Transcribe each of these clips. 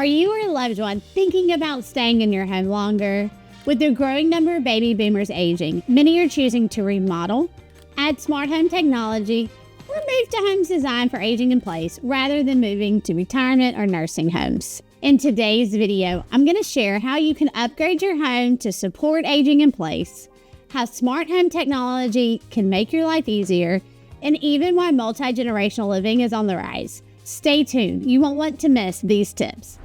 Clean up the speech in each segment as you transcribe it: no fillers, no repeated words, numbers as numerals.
you or a loved one thinking about staying in your home longer? With the growing number of baby boomers aging, many are choosing to remodel, add smart home technology, or move to homes designed for aging in place rather than moving to retirement or nursing homes. In today's video, I'm going to share how you can upgrade your home to support aging in place, how smart home technology can make your life easier, and even why multi-generational living is on the rise. Stay tuned. You won't want to miss these tips.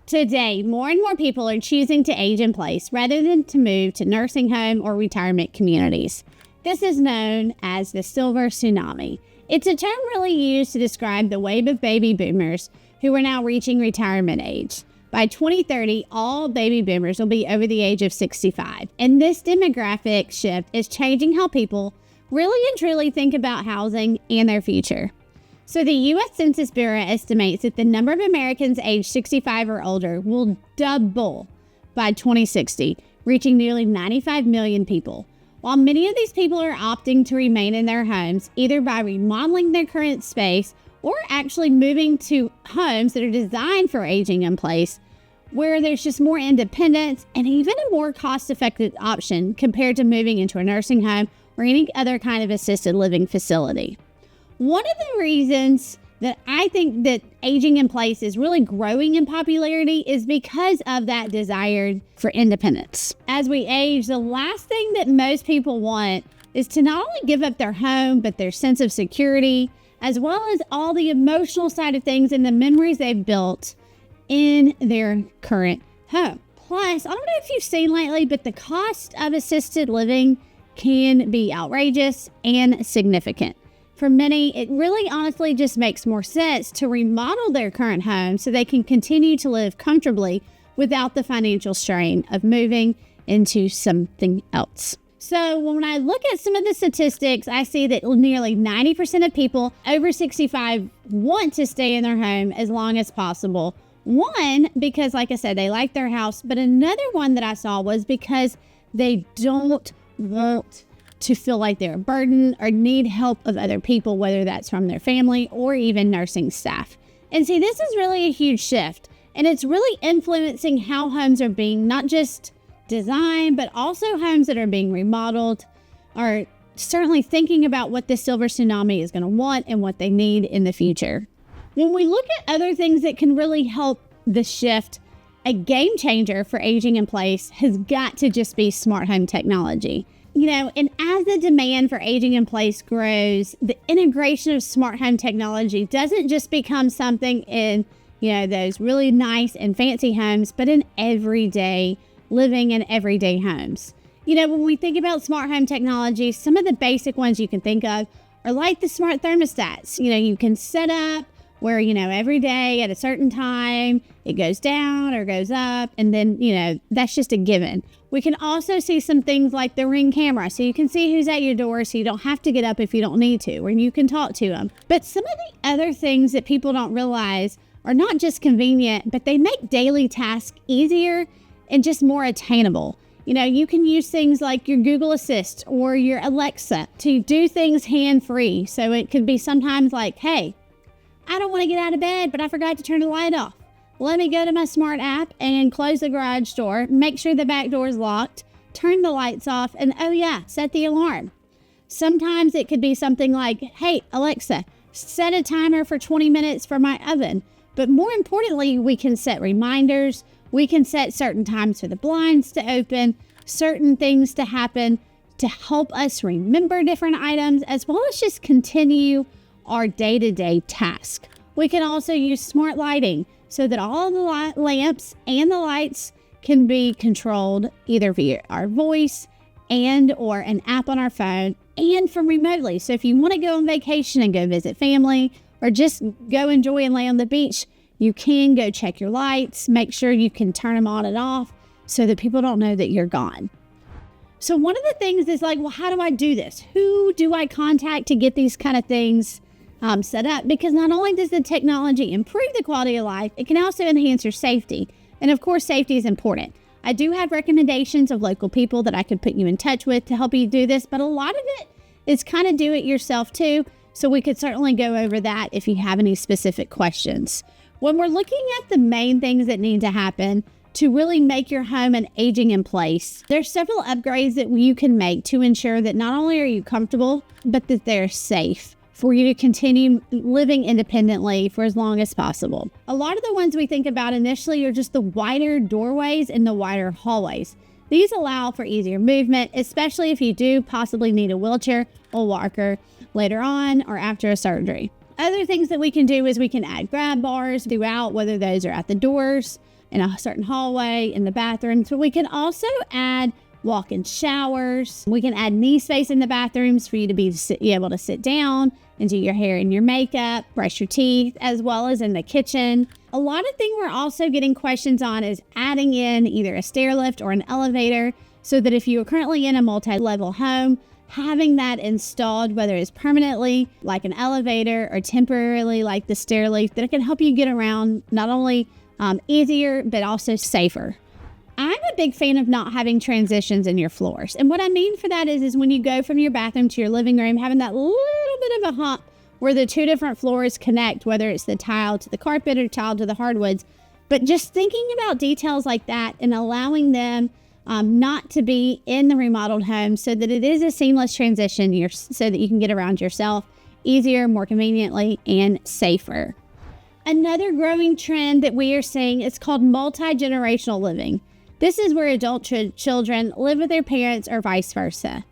Today, more and more people are choosing to age in place rather than to move to nursing home or retirement communities. This is known as the silver tsunami. It's a term really used to describe the wave of baby boomers who are now reaching retirement age. By 2030, all baby boomers will be over the age of 65. And this demographic shift is changing how people really and truly think about housing and their future. So the U.S. Census Bureau estimates that the number of Americans aged 65 or older will double by 2060, reaching nearly 95 million people. While many of these people are opting to remain in their homes, either by remodeling their current space or actually moving to homes that are designed for aging in place, where there's just more independence and even a more cost-effective option compared to moving into a nursing home or any other kind of assisted living facility. One of the reasons that I think that aging in place is really growing in popularity is because of that desire for independence. As we age, the last thing that most people want is to not only give up their home, but their sense of security, as well as all the emotional side of things and the memories they've built in their current home. Plus, I don't know if you've seen lately, but the cost of assisted living can be outrageous and significant. For many, it really honestly just makes more sense to remodel their current home so they can continue to live comfortably without the financial strain of moving into something else. So when I look at some of the statistics, I see that nearly 90% of people over 65 want to stay in their home as long as possible. One, because like I said, they like their house, but another one that I saw was because they don't want to feel like they're a burden or need help of other people, whether that's from their family or even nursing staff. And see, this is really a huge shift, and it's really influencing how homes are being not just designed, but also homes that are being remodeled are certainly thinking about what this silver tsunami is going to want and what they need in the future. When we look at other things that can really help the shift, a game changer for aging in place has got to just be smart home technology. And as the demand for aging in place grows, the integration of smart home technology doesn't just become something in, those really nice and fancy homes, but in everyday living and everyday homes. When we think about smart home technology, some of the basic ones you can think of are like the smart thermostats. You can set up where, every day at a certain time, it goes down or goes up, and then, that's just a given. We can also see some things like the Ring camera, so you can see who's at your door, so you don't have to get up if you don't need to, or you can talk to them. But some of the other things that people don't realize are not just convenient, but they make daily tasks easier and just more attainable. You can use things like your Google Assist or your Alexa to do things hand-free. So it could be sometimes like, hey, I don't want to get out of bed, but I forgot to turn the light off. Let me go to my smart app and close the garage door, make sure the back door is locked, turn the lights off, and set the alarm. Sometimes it could be something like, hey, Alexa, set a timer for 20 minutes for my oven. But more importantly, we can set reminders. We can set certain times for the blinds to open, certain things to happen to help us remember different items, as well as just continue our day-to-day task. We can also use smart lighting so that all the lamps and the lights can be controlled either via our voice and or an app on our phone and from remotely. So if you want to go on vacation and go visit family or just go enjoy and lay on the beach, you can go check your lights, make sure you can turn them on and off so that people don't know that you're gone. So one of the things is like, well, how do I do this? Who do I contact to get these kind of things set up? Because not only does the technology improve the quality of life, it can also enhance your safety. And of course, safety is important. I do have recommendations of local people that I could put you in touch with to help you do this, but a lot of it is kind of do it yourself too. So we could certainly go over that if you have any specific questions. When we're looking at the main things that need to happen to really make your home an aging in place, there's several upgrades that you can make to ensure that not only are you comfortable, but that they're safe for you to continue living independently for as long as possible. A lot of the ones we think about initially are just the wider doorways and the wider hallways. These allow for easier movement, especially if you do possibly need a wheelchair or walker later on or after a surgery. Other things that we can do is we can add grab bars throughout, whether those are at the doors, in a certain hallway, in the bathroom. So we can also add walk-in showers. We can add knee space in the bathrooms for you to be able to sit down and do your hair and your makeup, brush your teeth, as well as in the kitchen. A lot of things we're also getting questions on is adding in either a stair lift or an elevator, so that if you are currently in a multi-level home, having that installed, whether it's permanently like an elevator or temporarily like the stair lift, that it can help you get around not only easier, but also safer. I'm a big fan of not having transitions in your floors. And what I mean for that is when you go from your bathroom to your living room, having that little bit of a hump where the two different floors connect, whether it's the tile to the carpet or tile to the hardwoods. But just thinking about details like that and allowing them not to be in the remodeled home so that it is a seamless transition so that you can get around yourself easier, more conveniently, and safer. Another growing trend that we are seeing is called multi-generational living. This is where adult children live with their parents or vice versa.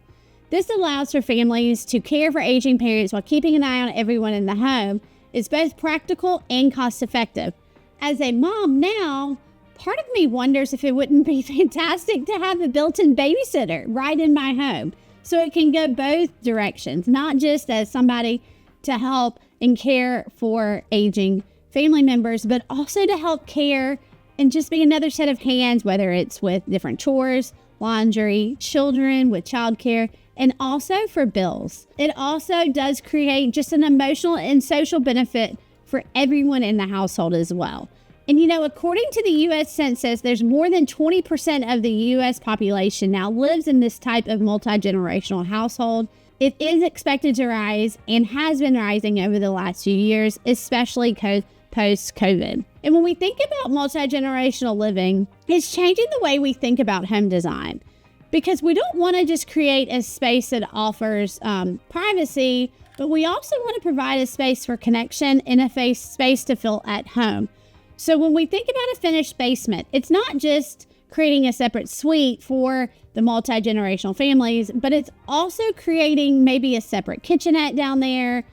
This allows for families to care for aging parents while keeping an eye on everyone in the home. It's both practical and cost effective. As a mom now, part of me wonders if it wouldn't be fantastic to have a built-in babysitter right in my home. So it can go both directions, not just as somebody to help and care for aging family members, but also to help care and just be another set of hands, whether it's with different chores, laundry, children with childcare, and also for bills. It also does create just an emotional and social benefit for everyone in the household as well. And according to the U.S. Census, there's more than 20% of the U.S. population now lives in this type of multi-generational household. It is expected to rise and has been rising over the last few years, especially post-COVID. And when we think about multi-generational living, it's changing the way we think about home design, because we don't want to just create a space that offers privacy, but we also want to provide a space for connection and a space to feel at home. So when we think about a finished basement, it's not just creating a separate suite for the multi-generational families, but it's also creating maybe a separate kitchenette down there.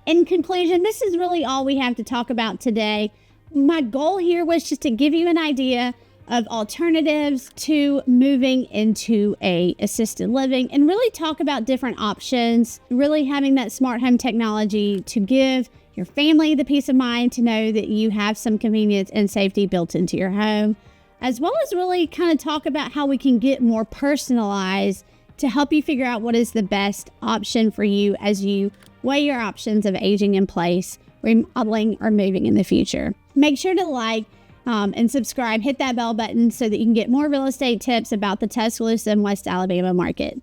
In conclusion, this is really all we have to talk about today. My goal here was just to give you an idea of alternatives to moving into a assisted living and really talk about different options, really having that smart home technology to give your family the peace of mind to know that you have some convenience and safety built into your home, as well as really kind of talk about how we can get more personalized to help you figure out what is the best option for you as you weigh your options of aging in place, remodeling, or moving in the future. Make sure to like and subscribe, hit that bell button so that you can get more real estate tips about the Tuscaloosa and West Alabama market.